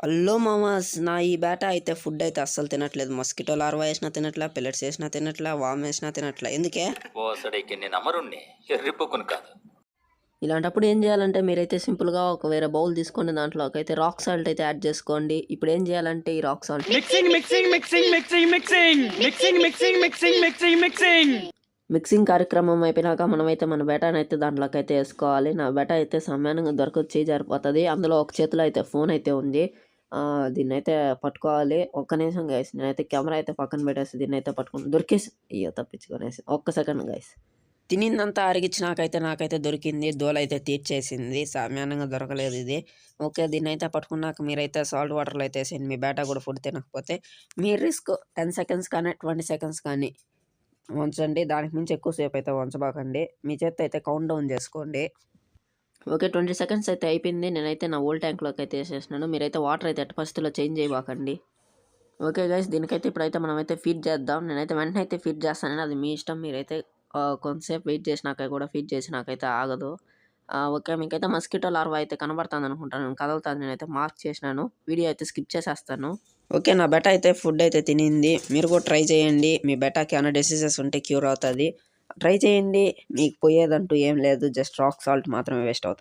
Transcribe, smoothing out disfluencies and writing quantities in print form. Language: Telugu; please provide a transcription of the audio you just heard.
హలో మామాస్, నా ఈ బేటా అయితే ఫుడ్ అయితే అస్సలు తినట్లేదు. మస్కిటో లార్వా వేసినా తినట్లా, పెల్లెట్స్ వేసినా తినట్లా, వామ్ వేసినా తినట్లా. ఎందుకే ఓసడికి నేను అమరుణ్ణి ఎర్రిపోకును కాదు. ఇలాంటప్పుడు ఏం చేయాలంటే మీరైతే సింపుల్గా ఒక వేరే బౌల్ తీసుకోండి, దాంట్లోకి అయితే రాక్ సాల్ట్ అయితే యాడ్ చేసుకోండి. ఇప్పుడు ఏం చేయాలంటే ఈ రాక్ సాల్ట్ మిక్సింగ్ కార్యక్రమం అయిపోయినాక మనమైతే మన బేటాని అయితే దాంట్లోకి అయితే వేసుకోవాలి. నా బేటా అయితే సమయానికి దొరకొచ్చి జరిపోతుంది. అందులో ఒక చేతిలో అయితే ఫోన్ అయితే ఉంది. దీన్ని అయితే పట్టుకోవాలి. ఒక్క నిమిషం గైస్, నేనైతే కెమెరా అయితే పక్కన పెట్టేసి దీన్ని అయితే పట్టుకుని దొరికేసి అయ్యో తప్పించుకొనేసి ఒక్క సెకండ్ గైస్. తినిందంతా అరిగించినాకైతే నాకైతే దొరికింది. దోలైతే తీర్చేసింది. సామాన్యంగా దొరకలేదు ఇది. ఓకే, దీన్ని అయితే పట్టుకున్నాక మీరైతే సాల్ట్ వాటర్లో అయితే వేసేయండి. మీ బేటా కూడా ఫుడ్ తినకపోతే మీ రిస్క్ 10 సెకండ్స్ కానీ 20 సెకండ్స్ కానీ ఉంచండి. దానికి మించి ఎక్కువసేపు అయితే ఉంచబాకండి. మీ చేత అయితే కౌంట్ డౌన్ చేసుకోండి. ఓకే, 20 సెకండ్స్ అయితే అయిపోయింది. నేనైతే నా ఓల్డ్ ట్యాంక్లోకి అయితే వేసేసినాను. మీరైతే వాటర్ అయితే ఎట్టి పరిస్థితుల్లో చేంజ్ చేయబాకండి. ఓకే గైస్, దీనికైతే ఇప్పుడైతే మనమైతే ఫీడ్ చేద్దాం. నేనైతే వెంటనే అయితే ఫీడ్ చేస్తానని, అది మీ ఇష్టం. మీరైతే కొంతసేపు వెయిట్ చేసినాక కూడా ఫీడ్ చేసినాకైతే ఆగదు. ఓకే, మీకైతే మస్కిటో లార్వా అయితే కనబడుతుంది అనుకుంటాను. నేను కదులుతాను, నేనైతే మార్క్ చేసినాను. వీడియో అయితే స్కిప్ చేసేస్తాను. ఓకే, నా బెటా అయితే ఫుడ్ అయితే తినింది. మీరు కూడా ట్రై చేయండి. మీ బెటాకి ఏమైనా డిసీజెస్ ఉంటే క్యూర్ అవుతుంది. ట్రై చేయండి. మీకు పోయేదంటూ ఏం లేదు. జస్ట్ రాక్ సాల్ట్ మాత్రమే వేస్ట్ అవుతుంది.